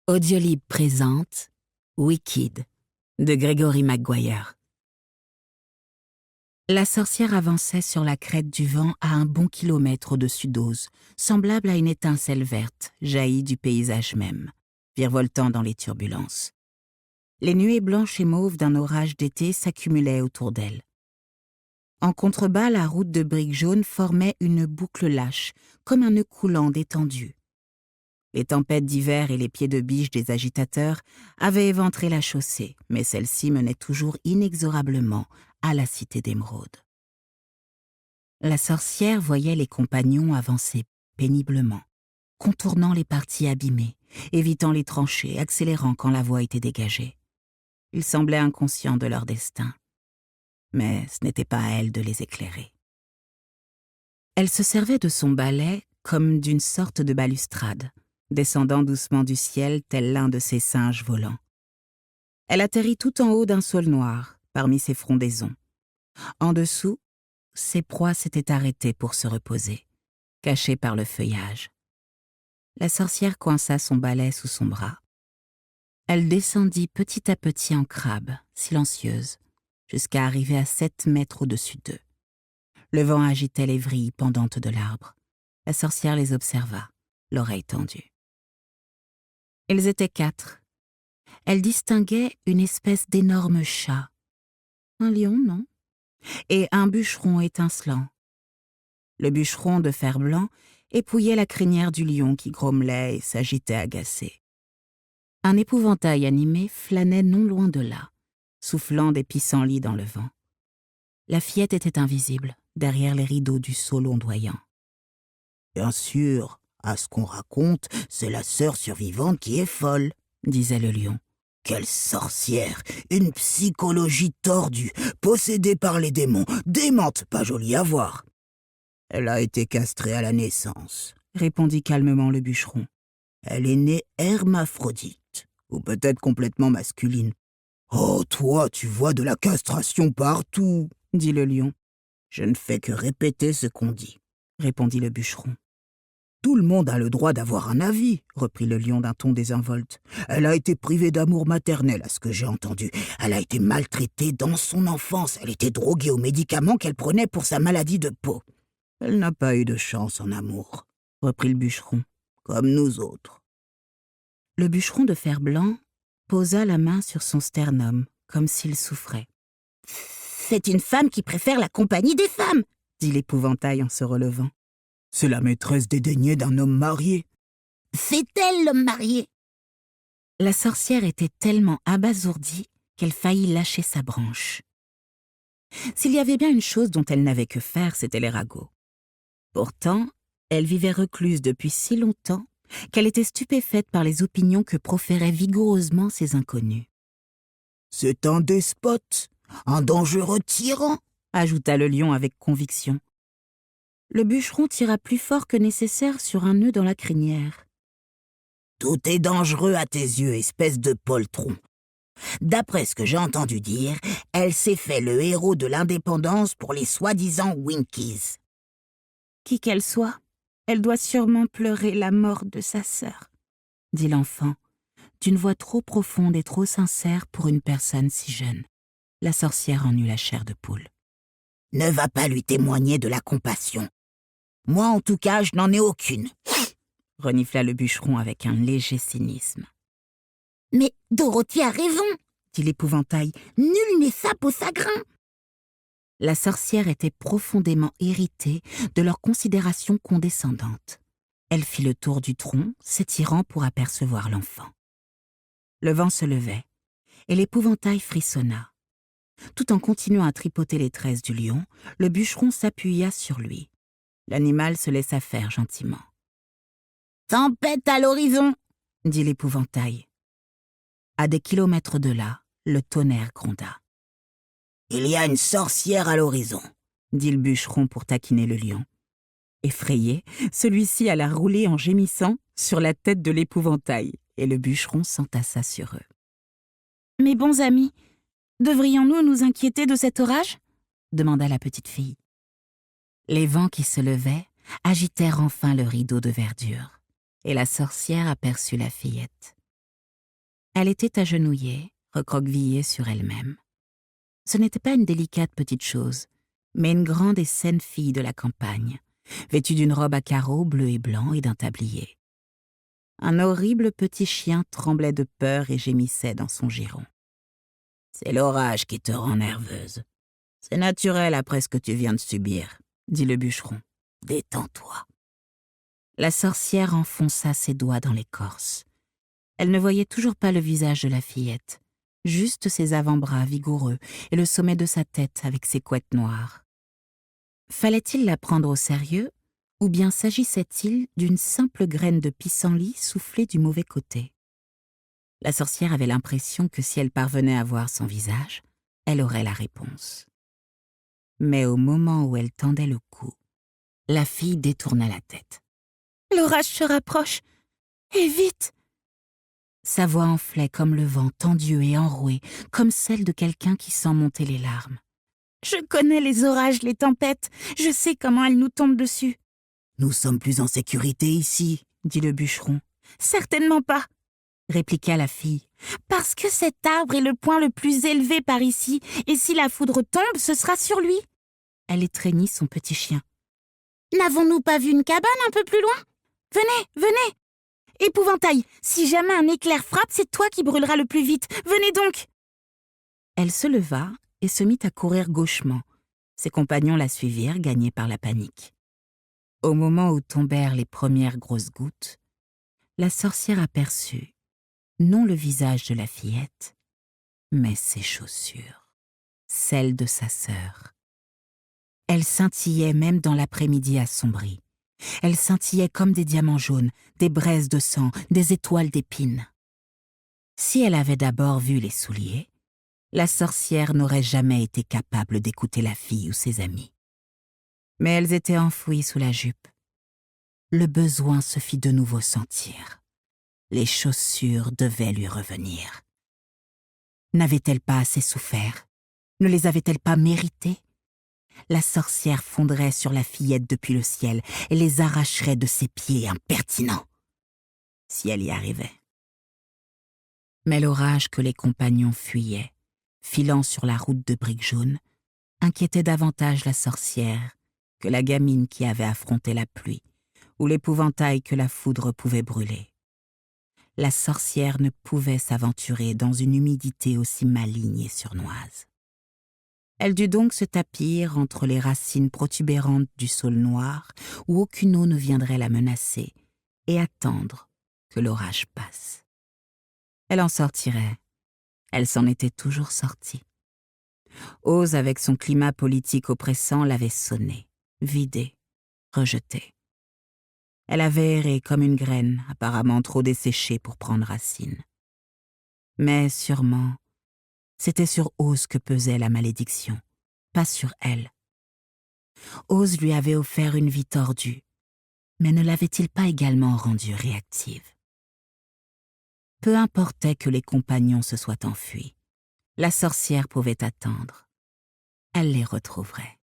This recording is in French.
Audiolib présente Wicked de Gregory Maguire. La sorcière avançait sur la crête du vent à un bon kilomètre au-dessus d'Oz, semblable à une étincelle verte jaillie du paysage même, virevoltant dans les turbulences. Les nuées blanches et mauves d'un orage d'été s'accumulaient autour d'elle. En contrebas, la route de briques jaunes formait une boucle lâche, comme un nœud coulant détendu. Les tempêtes d'hiver et les pieds de biche des agitateurs avaient éventré la chaussée, mais celle-ci menait toujours inexorablement à la cité d'Émeraude. La sorcière voyait les compagnons avancer péniblement, contournant les parties abîmées, évitant les tranchées, accélérant quand la voie était dégagée. Ils semblaient inconscients de leur destin, mais ce n'était pas à elle de les éclairer. Elle se servait de son balai comme d'une sorte de balustrade, descendant doucement du ciel tel l'un de ces singes volants. Elle atterrit tout en haut d'un saule noir, parmi ses frondaisons. En dessous, ses proies s'étaient arrêtées pour se reposer, cachées par le feuillage. La sorcière coinça son balai sous son bras. Elle descendit petit à petit en crabe, silencieuse, jusqu'à arriver à 7 mètres au-dessus d'eux. Le vent agitait les vrilles pendantes de l'arbre. La sorcière les observa, l'oreille tendue. Ils étaient 4. Elle distinguait une espèce d'énorme chat. Un lion, non? Et un bûcheron étincelant. Le bûcheron de fer blanc épouillait la crinière du lion qui grommelait et s'agitait agacé. Un épouvantail animé flânait non loin de là, soufflant des pissenlits dans le vent. La fillette était invisible, derrière les rideaux du saule ondoyant. Bien sûr, à ce qu'on raconte, c'est la sœur survivante qui est folle, disait le lion. Quelle sorcière, une psychologie tordue, possédée par les démons, démente, pas jolie à voir. Elle a été castrée à la naissance, répondit calmement le bûcheron. Elle est née hermaphrodite, ou peut-être complètement masculine. Oh, toi, tu vois de la castration partout, dit le lion. Je ne fais que répéter ce qu'on dit, répondit le bûcheron. Tout le monde a le droit d'avoir un avis, reprit le lion d'un ton désinvolte. Elle a été privée d'amour maternel, à ce que j'ai entendu. Elle a été maltraitée dans son enfance. Elle était droguée aux médicaments qu'elle prenait pour sa maladie de peau. Elle n'a pas eu de chance en amour, reprit le bûcheron. Comme nous autres. Le bûcheron de fer blanc posa la main sur son sternum, comme s'il souffrait. C'est une femme qui préfère la compagnie des femmes, dit l'épouvantail en se relevant. C'est la maîtresse dédaignée d'un homme marié. C'est elle l'homme marié. La sorcière était tellement abasourdie qu'elle faillit lâcher sa branche. S'il y avait bien une chose dont elle n'avait que faire, c'était les ragots. Pourtant, elle vivait recluse depuis si longtemps qu'elle était stupéfaite par les opinions que proféraient vigoureusement ces inconnus. « C'est un despote, un dangereux tyran », ajouta le lion avec conviction. Le bûcheron tira plus fort que nécessaire sur un nœud dans la crinière. « Tout est dangereux à tes yeux, espèce de poltron. D'après ce que j'ai entendu dire, elle s'est fait le héros de l'indépendance pour les soi-disant Winkies. » Qui qu'elle soit, elle doit sûrement pleurer la mort de sa sœur, dit l'enfant, d'une voix trop profonde et trop sincère pour une personne si jeune. La sorcière en eut la chair de poule. « Ne va pas lui témoigner de la compassion. Moi, en tout cas, je n'en ai aucune. » renifla le bûcheron avec un léger cynisme. « Mais Dorothy a raison, » dit l'épouvantail. « Nul n'est sape au sagrin. » La sorcière était profondément irritée de leur considération condescendante. Elle fit le tour du tronc, s'étirant pour apercevoir l'enfant. Le vent se levait, et l'épouvantail frissonna. Tout en continuant à tripoter les tresses du lion, le bûcheron s'appuya sur lui. L'animal se laissa faire gentiment. « Tempête à l'horizon !» dit l'épouvantail. À des kilomètres de là, le tonnerre gronda. « Il y a une sorcière à l'horizon !» dit le bûcheron pour taquiner le lion. Effrayé, celui-ci alla rouler en gémissant sur la tête de l'épouvantail, et le bûcheron s'entassa sur eux. « Mes bons amis, devrions-nous nous inquiéter de cet orage ?» demanda la petite fille. Les vents qui se levaient agitèrent enfin le rideau de verdure, et la sorcière aperçut la fillette. Elle était agenouillée, recroquevillée sur elle-même. Ce n'était pas une délicate petite chose, mais une grande et saine fille de la campagne, vêtue d'une robe à carreaux bleu et blanc et d'un tablier. Un horrible petit chien tremblait de peur et gémissait dans son giron. « C'est l'orage qui te rend nerveuse. C'est naturel après ce que tu viens de subir, » dit le bûcheron. « Détends-toi. » La sorcière enfonça ses doigts dans l'écorce. Elle ne voyait toujours pas le visage de la fillette, juste ses avant-bras vigoureux et le sommet de sa tête avec ses couettes noires. Fallait-il la prendre au sérieux, ou bien s'agissait-il d'une simple graine de pissenlit soufflée du mauvais côté? La sorcière avait l'impression que si elle parvenait à voir son visage, elle aurait la réponse. Mais au moment où elle tendait le cou, la fille détourna la tête. « L'orage se rapproche, et vite !» Sa voix enflait comme le vent, tendue et enrouée, comme celle de quelqu'un qui sent monter les larmes. « Je connais les orages, les tempêtes, je sais comment elles nous tombent dessus. »« Nous sommes plus en sécurité ici, » dit le bûcheron. « Certainement pas, » répliqua la fille, « parce que cet arbre est le point le plus élevé par ici, et si la foudre tombe, ce sera sur lui. » Elle étreignit son petit chien. « N'avons-nous pas vu une cabane un peu plus loin? Venez, venez! Épouvantail, si jamais un éclair frappe, c'est toi qui brûleras le plus vite. Venez donc !» Elle se leva et se mit à courir gauchement. Ses compagnons la suivirent, gagnés par la panique. Au moment où tombèrent les premières grosses gouttes, la sorcière aperçut, non le visage de la fillette, mais ses chaussures, celles de sa sœur. Elles scintillaient même dans l'après-midi assombri. Elles scintillaient comme des diamants jaunes, des braises de sang, des étoiles d'épines. Si elle avait d'abord vu les souliers, la sorcière n'aurait jamais été capable d'écouter la fille ou ses amis. Mais elles étaient enfouies sous la jupe. Le besoin se fit de nouveau sentir. Les chaussures devaient lui revenir. N'avait-elle pas assez souffert? Ne les avait-elle pas méritées? La sorcière fondrait sur la fillette depuis le ciel et les arracherait de ses pieds impertinents. Si elle y arrivait. Mais l'orage que les compagnons fuyaient, filant sur la route de briques jaunes, inquiétait davantage la sorcière que la gamine qui avait affronté la pluie ou l'épouvantail que la foudre pouvait brûler. La sorcière ne pouvait s'aventurer dans une humidité aussi maligne et surnoise. Elle dut donc se tapir entre les racines protubérantes du saule noir où aucune eau ne viendrait la menacer et attendre que l'orage passe. Elle en sortirait. Elle s'en était toujours sortie. Oz, avec son climat politique oppressant, l'avait sonnée, vidée, rejetée. Elle avait erré comme une graine, apparemment trop desséchée pour prendre racine. Mais sûrement, c'était sur Oz que pesait la malédiction, pas sur elle. Oz lui avait offert une vie tordue, mais ne l'avait-il pas également rendue réactive? Peu importait que les compagnons se soient enfuis. La sorcière pouvait attendre. Elle les retrouverait.